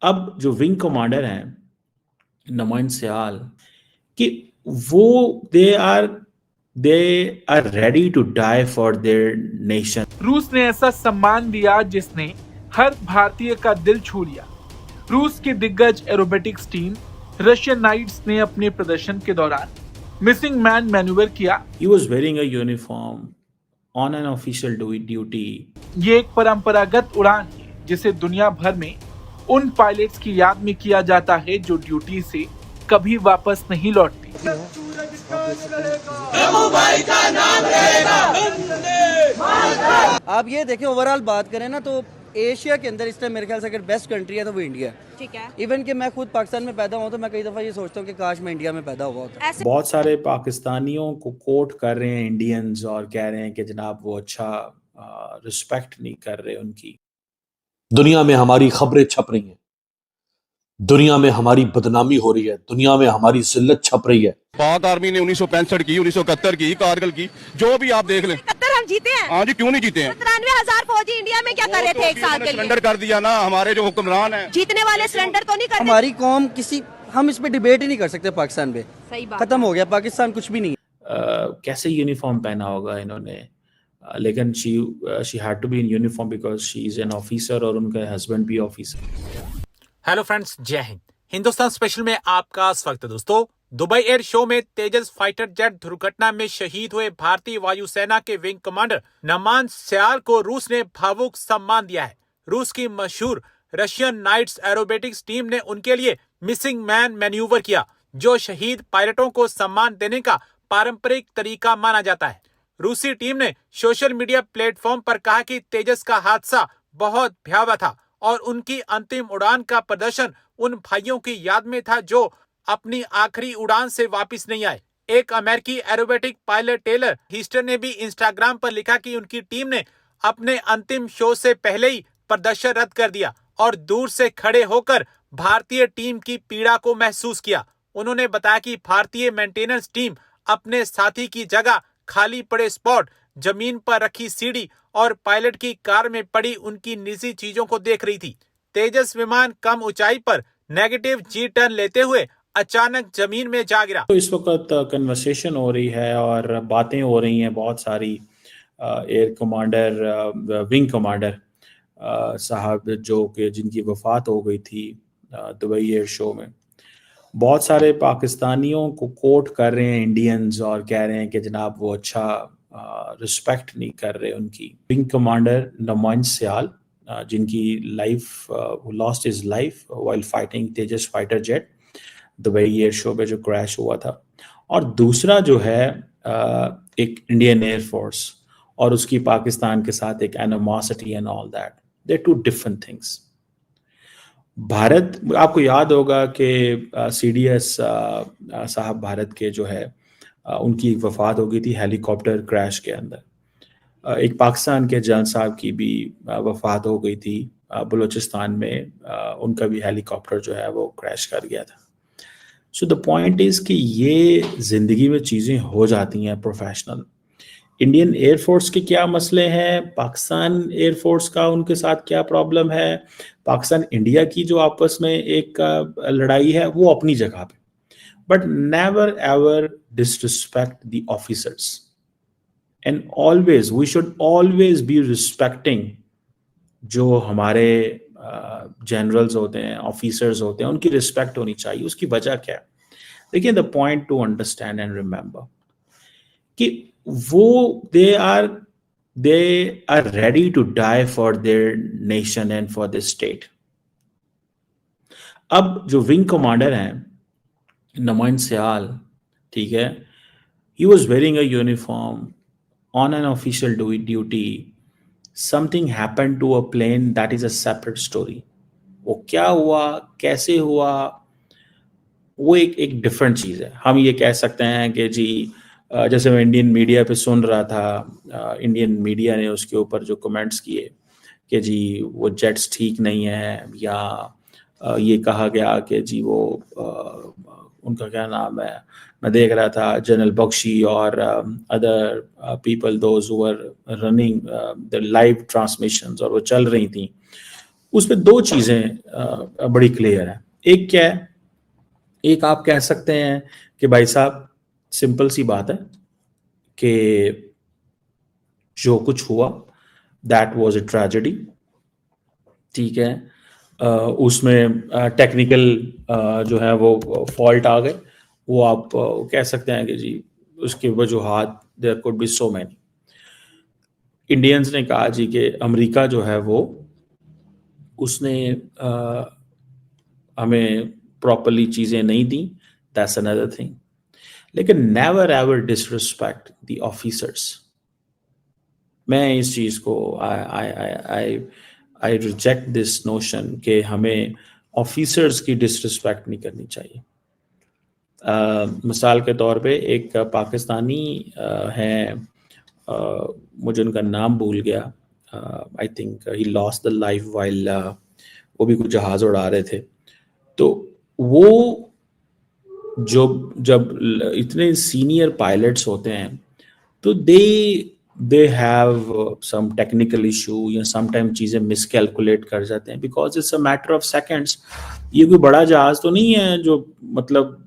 अब जो wing commander हैं नमोइन सियाल कि वो they are ready to die for their nation. रूस ने ऐसा सम्मान दिया जिसने हर भारतीय का दिल छू लिया। रूस की दिग्गज एरोबेटिक्स टीम रशियन नाइट्स ने अपने प्रदर्शन के दौरान मिसिंग मैन मैन्यूवर किया। He was wearing a uniform on an official duty. ये एक परंपरागत उड़ान है जिसे दुनिया भर में उन पायलट्स की याद में किया जाता है जो ड्यूटी से कभी वापस नहीं लौटते। आप ये देखें, ओवरऑल बात करें ना तो एशिया के अंदर इस टाइम मेरे ख्याल से अगर बेस्ट कंट्री है तो वो इंडिया है। ठीक है। इवन कि मैं खुद पाकिस्तान में पैदा हुआ तो मैं कई दफ़ा ये सोचता हूँ कि काश मैं इंडिया में पैदा हुआ होता। बहुत सारे पाकिस्तानियों को कोट कर रहे हैं इंडियंस और कह रहे हैं कि जनाब वो अच्छा रिस्पेक्ट नहीं कर रहे उनकी। दुनिया में हमारी खबरें छप रही हैं, दुनिया में हमारी बदनामी हो रही है, दुनिया में हमारी जिल्लत छप रही है। पाक आर्मी ने 1965 की, 1971 की, कारगिल की, जो भी आप देख लें। 71 हम जीते हैं। हाँ जी, क्यों नहीं जीते हैं? 93,000 फौजी इंडिया में क्या कर रहे थे एक साल के लिए? सरेंडर कर दिया ना हमारे जो हुक्मरान है। जीतने वाले सरेंडर तो नहीं करते। हमारी कौम हम इस पे डिबेट ही नहीं कर सकते पाकिस्तान पे। सही बात। खत्म हो गया पाकिस्तान, कुछ भी नहीं। कैसे यूनिफॉर्म पहना होगा इन्होंने, लेकिन she had to be in uniform because she is an officer और उनका हस्बैंड भी ऑफिसर। हेलो फ्रेंड्स, जय हिंद। हिंदुस्तान स्पेशल में आपका स्वागत है दोस्तों। दुबई एयर शो में तेजस फाइटर जेट दुर्घटना में शहीद हुए भारतीय वायुसेना के विंग कमांडर नमान सियाल को रूस ने भावुक सम्मान दिया है। रूस की मशहूर रशियन नाइट्स एरोबेटिक्स टीम ने उनके लिए मिसिंग मैन मैन्यूवर किया, जो शहीद पायलटों को सम्मान देने का पारंपरिक तरीका माना जाता है। रूसी टीम ने सोशल मीडिया प्लेटफॉर्म पर कहा कि तेजस का हादसा बहुत भयावह था और उनकी अंतिम उड़ान का प्रदर्शन उन भाइयों की याद में था जो अपनी आखिरी उड़ान से वापस नहीं आए। एक अमेरिकी एरोबेटिक पायलट टेलर हीस्टर ने भी इंस्टाग्राम पर लिखा कि उनकी टीम ने अपने अंतिम शो से पहले ही प्रदर्शन रद्द कर दिया और दूर से खड़े होकर भारतीय टीम की पीड़ा को महसूस किया। उन्होंने बताया कि भारतीय मेंटेनेंस टीम अपने साथी की जगह खाली पड़े स्पॉट, जमीन पर रखी सीढ़ी और पायलट की कार में पड़ी उनकी निजी चीजों को देख रही थी। तेजस विमान कम ऊंचाई पर नेगेटिव जी टर्न लेते हुए अचानक जमीन में जा गिरा। तो इस वक्त कन्वर्सेशन हो रही है और बातें हो रही हैं बहुत सारी। एयर कमांडर विंग कमांडर साहब जो कि जिनकी वफात हो गई थी दुबई एयर शो में, बहुत सारे पाकिस्तानियों को कोट कर रहे हैं इंडियंस और कह रहे हैं कि जनाब वो अच्छा रिस्पेक्ट नहीं कर रहे उनकी। विंग कमांडर नमोइन सियाल जिनकी life lost his life while fighting Tejas fighter jet Dubai air show पे जो क्रैश हुआ था। और दूसरा जो है एक इंडियन एयर फोर्स और उसकी पाकिस्तान के साथ एक animosity and all that, they two different things. Bharat, आपको याद होगा कि CDS साहब भारत के जो है उनकी वफात हो गई थी हेलीकॉप्टर क्रैश के अंदर। एक पाकिस्तान के जनरल साहब की भी वफात हो गई थी बलूचिस्तान में, उनका भी हेलीकॉप्टर जो है वो क्रैश कर गया था। सो द पॉइंट इज कि ये जिंदगी में चीज़ें हो जाती हैं प्रोफेशनल। इंडियन एयरफोर्स के क्या मसले हैं, पाकिस्तान एयरफोर्स का उनके साथ क्या प्रॉब्लम है, पाकिस्तान इंडिया की जो आपस में एक लड़ाई है वो अपनी जगह पे, but never ever disrespect the officers and always we should always be respecting जो हमारे जनरल्स होते हैं, ऑफिसर्स होते हैं, उनकी रिस्पेक्ट होनी चाहिए। उसकी वजह क्या है? देखिए, the point to understand and remember कि वो they are ready to die for their nation and for this state. अब जो विंग कमांडर हैं नमोइन सियाल, ठीक है, he was wearing a uniform on an official duty, something happened to a plane, that is a separate story. वो क्या हुआ, कैसे हुआ, वो एक डिफरेंट चीज़ है। हम ये कह सकते हैं कि जी जैसे मैं इंडियन मीडिया पे सुन रहा था, इंडियन मीडिया ने उसके ऊपर जो कमेंट्स किए कि जी वो जेट्स ठीक नहीं है, या ये कहा गया कि जी वो उनका क्या नाम है, मैं देख रहा था जनरल बख्शी और other people those who were running the live transmissions, और वो चल रही थी, उसमें दो चीज़ें बड़ी क्लियर है। एक क्या है, एक आप कह सकते हैं कि भाई साहब सिंपल सी बात है कि जो कुछ हुआ दैट वाज अ ट्रेजेडी, ठीक है। उसमें टेक्निकल जो है वो फॉल्ट आ गए, वो आप कह सकते हैं कि जी उसकी वजूहात there could be so many. Indians ने कहा जी कि अमेरिका जो है वो उसने हमें प्रॉपरली चीज़ें नहीं दी, दैट्स अनदर थिंग। लेकिन never ever disrespect the officers. मैं इस चीज़ को आई रिजेक्ट दिस नोशन कि हमें ऑफिसर्स की डिसरिस्पेक्ट नहीं करनी चाहिए। मिसाल के तौर पे एक पाकिस्तानी हैं, मुझे उनका नाम भूल गया, I think he lost the life while, वो भी कुछ जहाज़ उड़ा रहे थे। तो वो जब इतने सीनियर पायलट्स होते हैं तो they have some technical issue या समटाइम चीज़ें मिसकैलकुलेट कर जाते हैं because it's a matter of seconds. ये कोई बड़ा जहाज़ तो नहीं है जो मतलब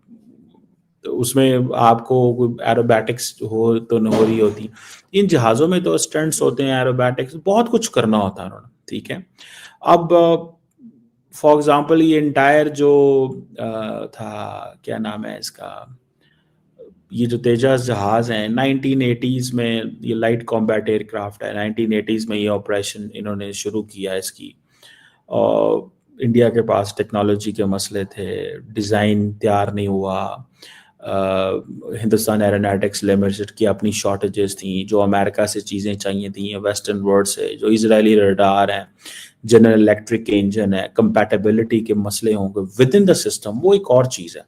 उसमें आपको कोई एरोबैटिक्स हो तो नहीं हो रही होती। इन जहाज़ों में तो स्टंट्स होते हैं, एरोबैटिक्स, बहुत कुछ करना होता है उन्होंने, ठीक है। अब फॉर एग्जांपल ये इंटायर जो था, क्या नाम है इसका, ये जो तेजस जहाज़ हैं 1980s में, ये लाइट कॉम्बैट एयरक्राफ्ट है, 1980s में ये ऑपरेशन इन्होंने शुरू किया इसकी। और इंडिया के पास टेक्नोलॉजी के मसले थे, डिज़ाइन तैयार नहीं हुआ, हिंदुस्तान एरोनॉटिक्स लिमिटेड की अपनी शॉर्टेजेस थी, जो अमेरिका से चीज़ें चाहिए थी वेस्टर्न वर्ल्ड से, जो इजरायली रडार हैं, जनरल इलेक्ट्रिक इंजन है, कंपैटिबिलिटी के मसले होंगे विद इन द सिस्टम, वो एक और चीज़ है।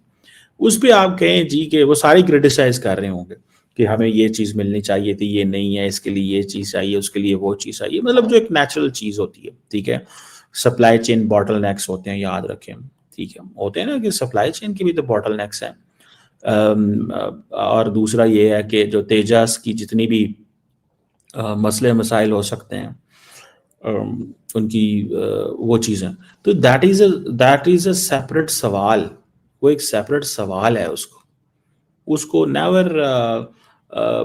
उस पर आप कहें जी कि वो सारी क्रिटिसाइज कर रहे होंगे कि हमें ये चीज़ मिलनी चाहिए थी, ये नहीं है, इसके लिए ये चीज़ चाहिए, उसके लिए वो चीज़ चाहिए, मतलब जो एक नेचुरल चीज़ होती है, ठीक है। सप्लाई चेन बॉटलनेक्स होते हैं, याद रखें, ठीक है, होते हैं ना कि सप्लाई चेन की भी तो बॉटलनेक्स हैं। और दूसरा ये है कि जो तेजस की जितनी भी मसले मसाइल हो सकते हैं उनकी वो चीज़ें, तो दैट इज़ अ सेपरेट सवाल, वो एक सेपरेट सवाल है। उसको नेवर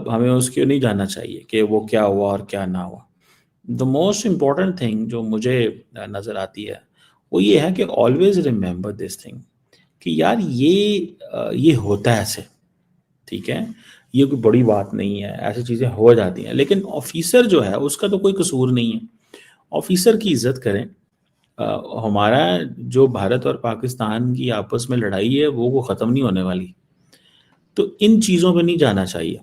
हमें उसको नहीं जानना चाहिए कि वो क्या हुआ और क्या ना हुआ। द मोस्ट इम्पॉर्टेंट थिंग जो मुझे नज़र आती है वो ये है कि ऑलवेज रिमेंबर दिस थिंग कि यार ये होता है ऐसे, ठीक है, ये कोई बड़ी बात नहीं है, ऐसी चीज़ें हो जाती हैं। लेकिन ऑफिसर जो है उसका तो कोई कसूर नहीं है, ऑफिसर की इज्जत करें। हमारा जो भारत और पाकिस्तान की आपस में लड़ाई है वो ख़त्म नहीं होने वाली, तो इन चीज़ों पे नहीं जाना चाहिए।